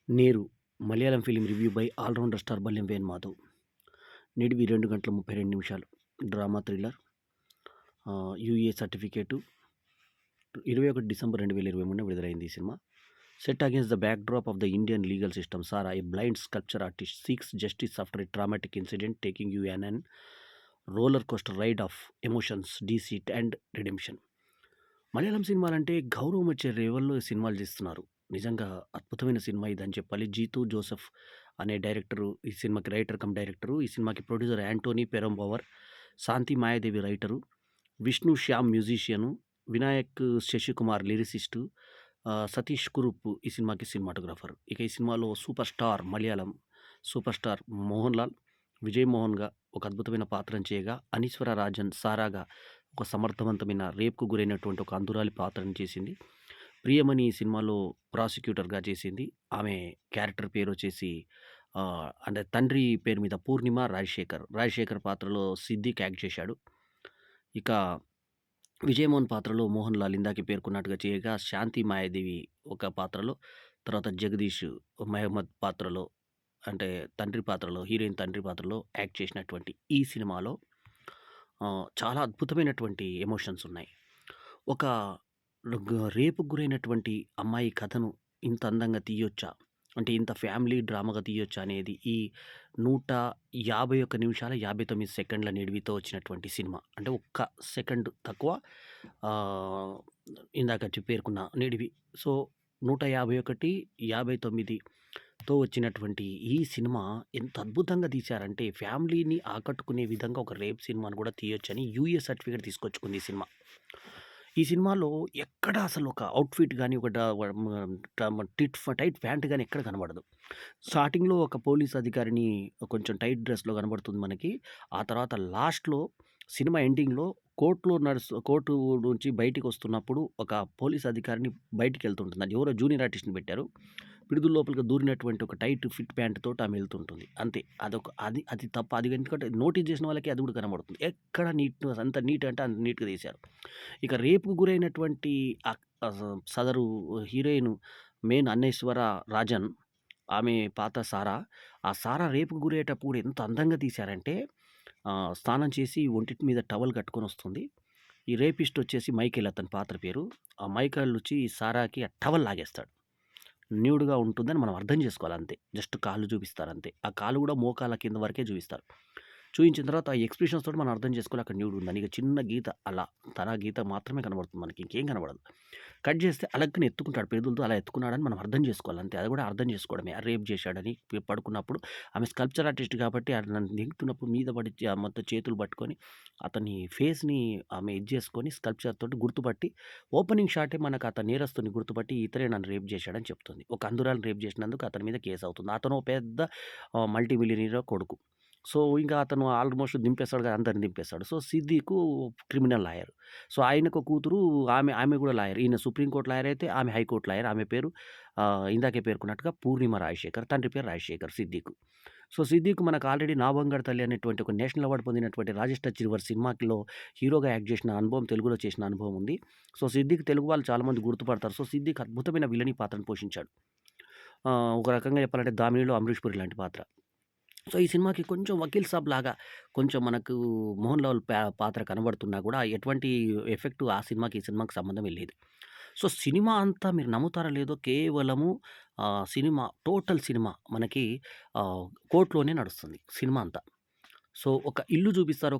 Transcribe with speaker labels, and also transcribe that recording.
Speaker 1: 'Ner' Malayalam film review by allrounder star Balyam Venu Madhav. నిడివి 2 గంటల 32 నిమిషాలు. Drama thriller. UA certificate 21 December 2023 విడుదలైంది ఈ సినిమా. Set against the backdrop of the Indian legal system, Sara, a blind sculpture artist, seeks justice after a traumatic incident taking you on an roller coaster ride of emotions, deceit and redemption. Malayalam సినిమాలంటే గౌరవం వచ్చే లెవెల్‌లో సినిమాలు తీస్తున్నారు. నిజంగా అద్భుతమైన cinema ఇదని చెప్పాలి. 'జీతూ జోసెఫ్' అనే డైరెక్టరు ఈ సినిమాకి రైటర్ కమ్ డైరెక్టరు. ఈ సినిమాకి producer Antony Perumbavoor, Shanthi Mayadevi writer, Vishnu Shyam musician, Vinayak Sasikumar lyricist, Satheesh Kurup ఈ సినిమాకి సినిమాటోగ్రాఫర్. ఇక ఈ సినిమాలో super star Malayalam super star Mohan Lal, Vijay మోహన్‌గా ఒక అద్భుతమైన పాత్రను చేయగా, అనీశ్వర రాజన్ సారాగా ఒక సమర్థవంతమైన రేప్‌కు గురైనటువంటి ఒక అంధురాలి పాత్రను చేసింది. ప్రియమణి ఈ సినిమాలో ప్రాసిక్యూటర్‌గా చేసింది. ఆమె క్యారెక్టర్ పేరొచ్చేసి అంటే తండ్రి పేరు మీద పూర్ణిమ రాజశేఖర్. రాజశేఖర్ పాత్రలో సిద్దిక్ యాక్ట్ చేశాడు. ఇక విజయమోహన్ పాత్రలో మోహన్ లాల్ ఇందాకే పేర్కొన్నట్టుగా చేయగా, శాంతి మాయాదేవి ఒక పాత్రలో, తర్వాత జగదీష్ మహమ్మద్ పాత్రలో అంటే తండ్రి పాత్రలో, హీరోయిన్ తండ్రి పాత్రలో యాక్ట్ చేసినటువంటి ఈ సినిమాలో చాలా అద్భుతమైనటువంటి ఎమోషన్స్ ఉన్నాయి. ఒక రేపుకు గురైనటువంటి అమ్మాయి కథను ఇంత అందంగా తీయొచ్చా? అంటే ఇంత ఫ్యామిలీ డ్రామాగా తీయొచ్చా అనేది ఈ 151 నిమిషాల 59 సెకండ్ల నిడివితో వచ్చినటువంటి సినిమా. అంటే ఒక్క సెకండ్ తక్కువ ఆహ్, ఇందాక పేర్కొన్న నిడివి. సో 151, 59తో వచ్చినటువంటి ఈ సినిమా ఎంత అద్భుతంగా తీశారంటే ఫ్యామిలీని ఆకట్టుకునే విధంగా ఒక రేప్ సినిమాను కూడా తీయొచ్చని యూఏ సర్టిఫికేట్ తీసుకొచ్చుకుంది ఈ సినిమా. ఈ సినిమాలో ఎక్కడ అసలు ఒక అవుట్‌ఫిట్ గాని, ఒక టైట్ ప్యాంట్ గాని ఎక్కడ కనబడదు. స్టార్టింగ్‌లో ఒక పోలీస్ అధికారిని కొంచెం టైట్ డ్రెస్‌లో కనబడుతుంది మనకి. ఆ తర్వాత లాస్ట్‌లో సినిమా ఎండింగ్‌లో కోర్టు నుంచి బయటికొస్తున్నప్పుడు ఒక పోలీస్ అధికారిని బయటికెళ్తుంటుంది. అది ఎవరో జూనియర్ ఆర్టిస్ట్‌ని పెట్టారు. పిడుదుల లోపలికి దూరినటువంటి ఒక టైట్ ఫిట్ ప్యాంట్ తోటి ఆమె ఎళ్తుంటుంది. అంతే. అది తప్ప. అది ఎందుకంటే నోటీస్ చేసిన వాళ్ళకి అది కూడా కనబడుతుంది. ఎక్కడ నీట్‌నెస్ అంత నీట్ అంటే అంత నీట్‌గా తీశారు. ఇక రేపుకు గురైనటువంటి సదరు హీరోయిన్ మెయిన్ అన్నేశ్వర రాజన్, ఆమె పాత్ర సారా. ఆ సారా రేపుకు గురయ్యేటప్పుడు ఎంత అందంగా తీశారంటే స్నానం చేసి ఒంటిటి మీద టవల్ కట్టుకొనొస్తుంది. ఈ రేపిస్ట్ వచ్చేసి మైకేల్ అతని పాత్ర పేరు. ఆ మైకేల్ వచ్చి సారాకి ఆ టవల్ లాగేస్తాడు. న్యూడ్‌గా ఉంటుందని మనం అర్థం చేసుకోవాలి అంతే. జస్ట్ కాళ్ళు చూపిస్తారంతే. ఆ కాళ్ళు కూడా మోకాళ్ళ కింద వరకే చూపిస్తారు. చూయించిన తర్వాత ఆ ఎక్స్‌ప్రెషన్స్ తోటి మనం అర్థం చేసుకోవాలి అక్కడ న్యూడ్ ఉందని. ఇక చిన్న గీత అలా తన గీత మాత్రమే కనబడుతుంది మనకి. ఇంకేం కనబడదు. కట్ చేస్తే అలగ్గన ఎత్తుకుంటాడు. చేతులతో అలా ఎత్తుకున్నాడని మనం అర్థం చేసుకోవాలి అంతే. అది కూడా అర్థం చేసుకోవడమే. రేప్ చేశాడని పడుకున్నప్పుడు ఆమె స్కల్ప్చర్ ఆర్టిస్ట్ కాబట్టి నన్ను దింగుతున్నప్పుడు మీద పడి మొత్తం చేతులు పట్టుకొని అతని ఫేస్‌ని ఆమె ఇది చేసుకొని స్కల్ప్చర్ తోటి గుర్తుపట్టి ఓపెనింగ్ షాటే మనకు అతని నేరస్తుని గుర్తుపట్టి ఇతనే నన్ను రేప్ చేశాడని చెప్తుంది. ఒక అంధురాలిని రేప్ చేసినందుకు అతని మీద కేస్ అవుతుంది. అతను ఓ పెద్ద మల్టీ మిలియనీర్ కొడుకు. సో, ఇంకా అతను ఆల్మోస్ట్ దింపేస్తాడు కదా! అందరిని దింపేస్తాడు. So, Siddique criminal lawyer. So, ఆయనకు కూతురు ఆమె కూడా లాయర్. ఈయన సుప్రీం కోర్ట్ లాయర్ అయితే ఆమె హైకోర్ట్ లాయర్. ఆమె పేరు ఇందాకే పేర్కొన్నట్టుగా పూర్ణిమ రాజశేఖర్. తండ్రి పేరు రాజశేఖర్ సిద్దికు. సో, సిద్దిక్ మనకు ఆల్రెడీ 'నా బంగారు తల్లి' అనేటువంటి ఒక నేషనల్ అవార్డ్ పొందినటువంటి 'రాజేష్ టచ్ రివర్' సినిమాలో హీరోగా యాక్ట్ చేసిన అనుభవం, తెలుగులో చేసిన అనుభవం ఉంది. సో, సిద్దిక్ తెలుగు వాళ్ళు చాలామంది గుర్తుపడతారు. సో, సిద్దిక్ అద్భుతమైన విలనీ పాత్రను పోషించాడు. ఒక రకంగా చెప్పాలంటే 'దామినిలో' అమరీష్ పురి లాంటి పాత్ర. సో, ఈ సినిమాకి కొంచెం 'వకీల్ సాబ్' లాగా కొంచెం మనకు 'మోహన్ లాల్' పాత్ర కనబడుతున్నా కూడా ఎటువంటి ఎఫెక్టు ఆ సినిమాకి, ఈ సినిమాకి సంబంధమే లేదు. సో, సినిమా అంతా మీరు నమ్ముతారో లేదో కేవలము టోటల్ సినిమా మనకి కోర్ట్‌లోనే నడుస్తుంది సినిమా అంతా. సో, ఒక ఇల్లు చూపిస్తారు. ఒక